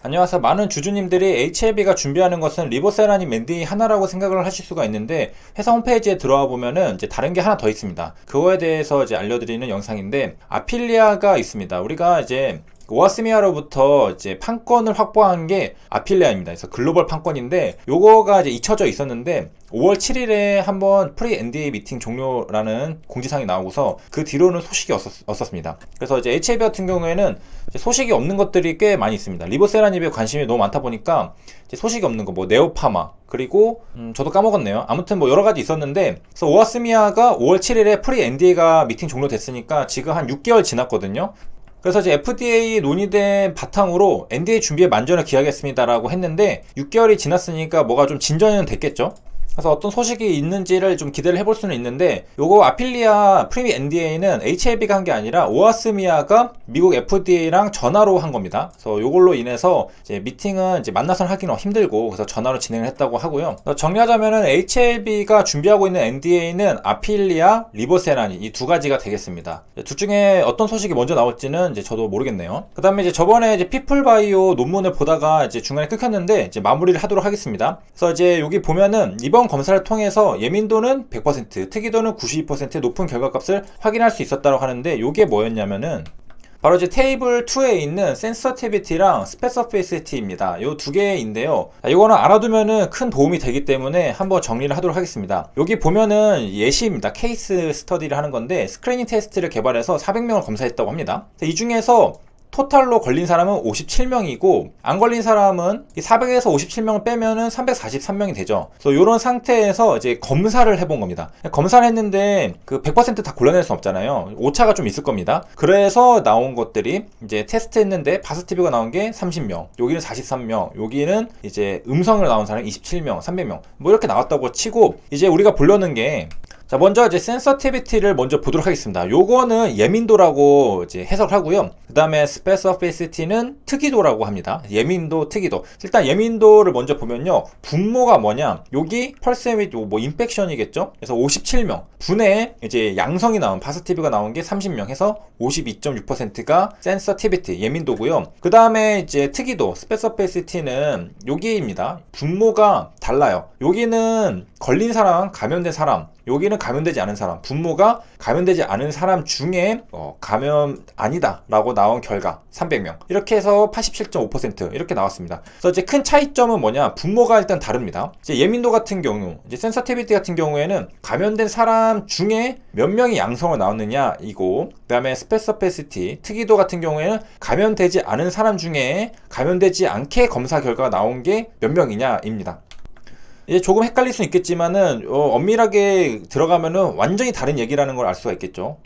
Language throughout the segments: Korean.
안녕하세요. 많은 주주님들이 HLB가 준비하는 것은 리보세라님 NDA 하나라고 생각을 하실 수가 있는데, 회사 홈페이지에 들어와 보면은 이제 다른 게 하나 더 있습니다. 그거에 대해서 이제 알려드리는 영상인데, 아필리아가 있습니다. 우리가 이제 오아스미아로부터 이제 판권을 확보한 게 아필리아입니다. 그래서 글로벌 판권인데, 요거가 이제 잊혀져 있었는데 5월 7일에 한번 프리 NDA 미팅 종료라는 공지사항이 나오고서 그 뒤로는 소식이 없었습니다. 그래서 이제 HLB 같은 경우에는 소식이 없는 것들이 꽤 많이 있습니다. 리보세라님에 관심이 너무 많다 보니까 이제 소식이 없는 거, 뭐 네오파마, 그리고 저도 까먹었네요. 아무튼 뭐 여러 가지 있었는데, 그래서 오아스미아가 5월 7일에 프리 NDA가 미팅 종료됐으니까 지금 한 6개월 지났거든요. 그래서 이제 FDA 논의된 바탕으로 NDA 준비에 만전을 기하겠습니다라고 했는데 6개월이 지났으니까 뭐가 좀 진전은 됐겠죠. 그래서 어떤 소식이 있는지를 좀 기대를 해볼 수는 있는데, 요거 아필리아 프리 NDA는 HLB가 한 게 아니라 오아스미아가 미국 FDA랑 전화로 한 겁니다. 그래서 요걸로 인해서 이제 미팅은 이제 만나서 하기는 힘들고, 그래서 전화로 진행을 했다고 하고요. 정리하자면은 HLB가 준비하고 있는 NDA는 아필리아, 리보세라닌 이 두 가지가 되겠습니다. 둘 중에 어떤 소식이 먼저 나올지는 이제 저도 모르겠네요. 그 다음에 이제 저번에 이제 피플바이오 논문을 보다가 이제 중간에 끊겼는데 이제 마무리를 하도록 하겠습니다. 그래서 이제 여기 보면은 이번 검사를 통해서 예민도는 100%, 특이도는 92% 높은 결과값을 확인할 수 있었다고 하는데, 이게 뭐였냐면은 바로 이제 테이블 2에 있는 센서티비티랑 스페서피시티입니다. 이 두 개인데요. 이거는 알아두면은 큰 도움이 되기 때문에 한번 정리를 하도록 하겠습니다. 여기 보면은 예시입니다. 케이스 스터디를 하는 건데, 스크리닝 테스트를 개발해서 400명을 검사했다고 합니다. 이 중에서 토탈로 걸린 사람은 57명이고 안 걸린 사람은 400에서 57명을 빼면은 343명이 되죠. 그래서 이런 상태에서 이제 검사를 해본 겁니다. 검사를 했는데 그 100% 다 골라낼 수 없잖아요. 오차가 좀 있을 겁니다. 그래서 나온 것들이 이제 테스트했는데 바스티브가 나온 게 30명, 여기는 43명, 여기는 이제 음성으로 나온 사람이 27명, 300명 뭐 이렇게 나왔다고 치고, 이제 우리가 보려는 게, 자, 먼저 이제 센서티비티를 먼저 보도록 하겠습니다. 요거는 예민도라고 이제 해석하고요. 그 다음에 스페서피시티는 특이도라고 합니다. 예민도, 특이도. 일단 예민도를 먼저 보면요. 분모가 뭐냐? 여기 펄스 및 뭐 인펙션이겠죠? 그래서 57명. 분에 이제 양성이 나온, 바스티브가 나온 게 30명 해서 52.6%가 센서티비티, 예민도고요. 그 다음에 이제 특이도, 스페서피시티는 여기입니다. 분모가 달라요. 여기는 걸린 사람, 감염된 사람, 여기는 감염되지 않은 사람, 분모가 감염되지 않은 사람 중에 감염 아니다 라고 나온 결과 300명, 이렇게 해서 87.5% 이렇게 나왔습니다. 그래서 이제 큰 차이점은 뭐냐, 분모가 일단 다릅니다. 이제 예민도 같은 경우, 이제 센서티비티 같은 경우에는 감염된 사람 중에 몇 명이 양성을 나왔느냐 이고, 그 다음에 스페서피시티, 특이도 같은 경우에는 감염되지 않은 사람 중에 감염되지 않게 검사 결과가 나온 게 몇 명이냐 입니다. 이제 조금 헷갈릴 수 있겠지만은 엄밀하게 들어가면은 완전히 다른 얘기라는 걸 알 수가 있겠죠.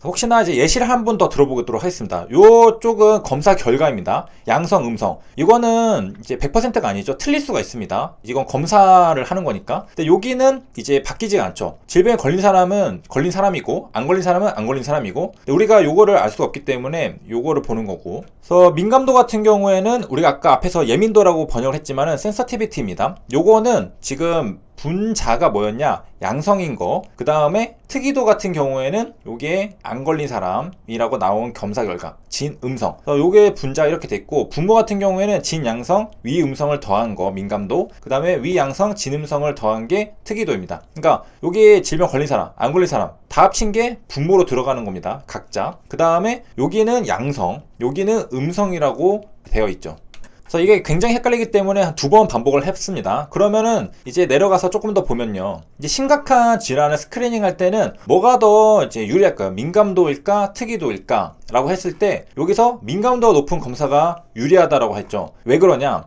혹시나 이제 예시를 한 번 더 들어보도록 하겠습니다. 요쪽은 검사 결과입니다. 양성, 음성. 이거는 이제 100%가 아니죠. 틀릴 수가 있습니다. 이건 검사를 하는 거니까. 근데 여기는 이제 바뀌지가 않죠. 질병에 걸린 사람은 걸린 사람이고, 안 걸린 사람은 안 걸린 사람이고, 우리가 요거를 알 수가 없기 때문에 요거를 보는 거고. 그래서 민감도 같은 경우에는 우리가 아까 앞에서 예민도라고 번역을 했지만은 센서티비티입니다. 요거는 지금 분자가 뭐였냐, 양성인 거. 그 다음에 특이도 같은 경우에는 요게 안 걸린 사람이라고 나온 검사 결과 진음성. 요게 분자 이렇게 됐고, 분모 같은 경우에는 진양성, 위음성을 더한 거 민감도, 그 다음에 위양성, 진음성을 더한 게 특이도입니다. 그러니까 요게 질병 걸린 사람, 안 걸린 사람 다 합친 게 분모로 들어가는 겁니다, 각자. 그 다음에 여기는 양성, 여기는 음성이라고 되어 있죠. 그래서 이게 굉장히 헷갈리기 때문에 한 2번 반복을 했습니다. 그러면은 이제 내려가서 조금 더 보면요. 이제 심각한 질환을 스크리닝 할 때는 뭐가 더 이제 유리할까요? 민감도일까? 특이도일까? 라고 했을 때 여기서 민감도가 높은 검사가 유리하다라고 했죠. 왜 그러냐?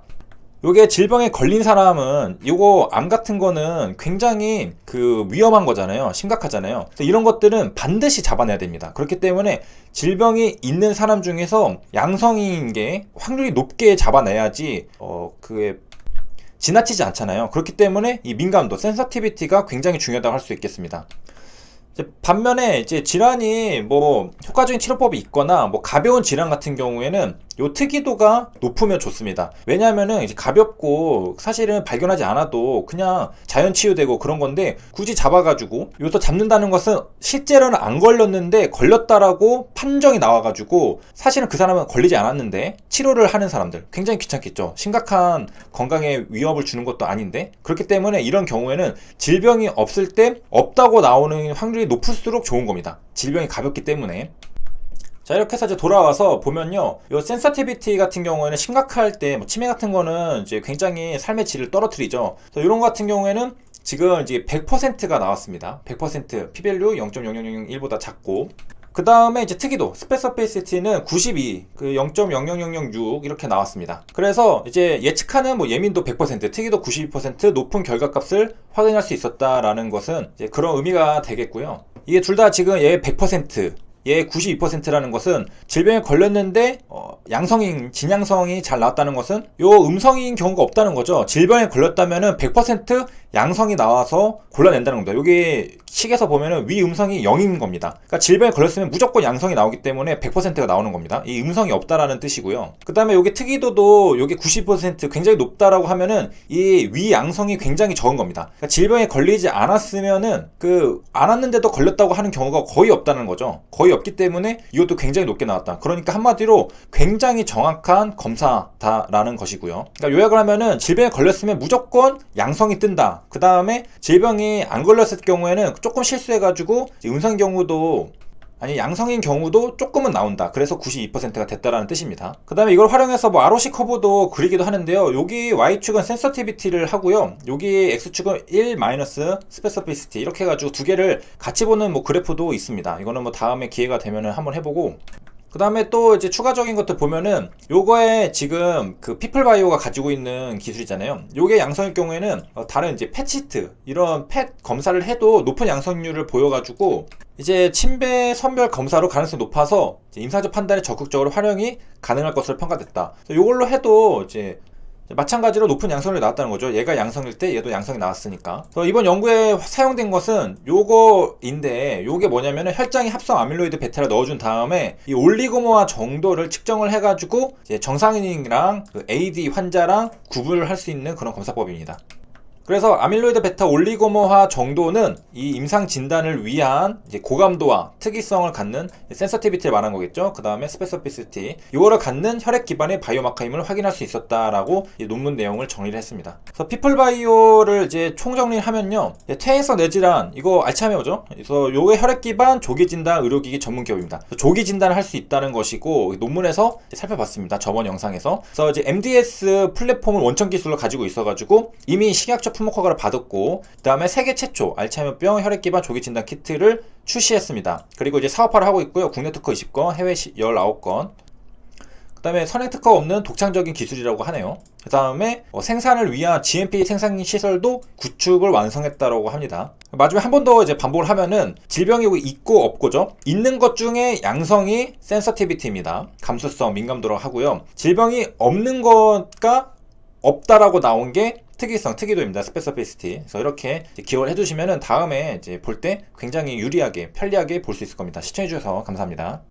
요게 질병에 걸린 사람은 요거 암 같은 거는 굉장히 그 위험한 거잖아요. 심각하잖아요. 그래서 이런 것들은 반드시 잡아내야 됩니다. 그렇기 때문에 질병이 있는 사람 중에서 양성인 게 확률이 높게 잡아내야지 그게 지나치지 않잖아요. 그렇기 때문에 이 민감도, 센서티비티가 굉장히 중요하다고 할 수 있겠습니다. 반면에 이제 질환이 뭐 효과적인 치료법이 있거나 뭐 가벼운 질환 같은 경우에는 요 특이도가 높으면 좋습니다. 왜냐하면은 이제 가볍고 사실은 발견하지 않아도 그냥 자연 치유되고 그런 건데, 굳이 잡아가지고 요소 잡는다는 것은 실제로는 안 걸렸는데 걸렸다라고 판정이 나와가지고, 사실은 그 사람은 걸리지 않았는데 치료를 하는 사람들 굉장히 귀찮겠죠. 심각한 건강에 위협을 주는 것도 아닌데. 그렇기 때문에 이런 경우에는 질병이 없을 때 없다고 나오는 확률이 높을수록 좋은 겁니다. 질병이 가볍기 때문에. 자, 이렇게 해서 이제 돌아와서 보면요, 요 센서티비티 같은 경우에는 심각할 때, 뭐 치매 같은 거는 이제 굉장히 삶의 질을 떨어뜨리죠. 그래서 이런 거 같은 경우에는 지금 이제 100%가 나왔습니다. 100% p-value 0.0001보다 작고, 그 다음에 이제 특이도 스페서피시티는 92, 그 0.00006 이렇게 나왔습니다. 그래서 이제 예측하는 뭐 예민도 100%, 특이도 92% 높은 결과값을 확인할 수 있었다라는 것은 이제 그런 의미가 되겠고요. 이게 둘 다 지금 얘 100%, 얘 92%라는 것은 질병에 걸렸는데 양성인, 진양성이 잘 나왔다는 것은 요 음성인 경우가 없다는 거죠. 질병에 걸렸다면은 100% 양성이 나와서 골라낸다는 겁니다. 여기 식에서 보면은 위 음성이 0인 겁니다. 그러니까 질병에 걸렸으면 무조건 양성이 나오기 때문에 100%가 나오는 겁니다. 이 음성이 없다라는 뜻이고요. 그 다음에 여기 특이도도 여기 90% 굉장히 높다라고 하면은 이 위 양성이 굉장히 적은 겁니다. 그러니까 질병에 걸리지 않았으면은 안 왔는데도 걸렸다고 하는 경우가 거의 없다는 거죠. 거의 없기 때문에 이것도 굉장히 높게 나왔다. 그러니까 한마디로 굉장히 정확한 검사다라는 것이고요. 그러니까 요약을 하면은 질병에 걸렸으면 무조건 양성이 뜬다. 그 다음에 질병이 안 걸렸을 경우에는 조금 실수해가지고 음성인 경우도, 아니 양성인 경우도 조금은 나온다. 그래서 92%가 됐다라는 뜻입니다. 그 다음에 이걸 활용해서 뭐 ROC 커브도 그리기도 하는데요. 여기 Y축은 센서티비티를 하고요, 여기 X축은 1 스페서피시티 이렇게 해가지고 두 개를 같이 보는 뭐 그래프도 있습니다. 이거는 뭐 다음에 기회가 되면은 한번 해보고, 그 다음에 또 이제 추가적인 것들 보면은 요거에 지금 그 피플바이오가 가지고 있는 기술이잖아요. 요게 양성일 경우에는 다른 이제 펫시트 이런 펫 검사를 해도 높은 양성률을 보여가지고 이제 침배 선별 검사로 가능성이 높아서 이제 임상적 판단에 적극적으로 활용이 가능할 것으로 평가됐다. 요걸로 해도 이제 마찬가지로 높은 양성률이 나왔다는 거죠. 얘가 양성일 때 얘도 양성이 나왔으니까. 그래서 이번 연구에 사용된 것은 요거인데, 요게 뭐냐면은 혈장에 합성 아밀로이드 베타를 넣어준 다음에 이 올리고모아 정도를 측정을 해가지고 이제 정상인이랑 그 AD 환자랑 구분을 할 수 있는 그런 검사법입니다. 그래서 아밀로이드 베타 올리고모화 정도는 이 임상 진단을 위한 이제 고감도와 특이성을 갖는 센서티비티를 말한 거겠죠. 그 다음에 스페서피시티, 이거를 갖는 혈액 기반의 바이오마커임을 확인할 수 있었다라고 논문 내용을 정리를 했습니다. 그래서 피플바이오를 이제 총정리하면요, 퇴행성 뇌질환, 이거 알츠하이머죠. 그래서 요게 혈액 기반 조기 진단 의료기기 전문 기업입니다. 조기 진단을 할 수 있다는 것이고, 논문에서 살펴봤습니다. 저번 영상에서. 그래서 이제 MDS 플랫폼을 원천 기술로 가지고 있어가지고 이미 식약처 품목 허가를 받았고, 그 다음에 세계 최초 알츠하이머병 혈액 기반 조기 진단 키트를 출시했습니다. 그리고 이제 사업화를 하고 있고요. 국내 특허 20건, 해외 19건. 그 다음에 선행 특허 없는 독창적인 기술이라고 하네요. 그 다음에 생산을 위한 GMP 생산 시설도 구축을 완성했다고 합니다. 마지막에 한 번 더 이제 반복을 하면은 질병이 있고 없고죠. 있는 것 중에 양성이 센서티비티입니다. 감수성, 민감도라고 하고요. 질병이 없는 것과 없다라고 나온 게 특이성, 특이도입니다. 스페서피시티. 그래서 이렇게 기억을 해두시면은 다음에 이제 볼 때 굉장히 유리하게, 편리하게 볼 수 있을 겁니다. 시청해주셔서 감사합니다.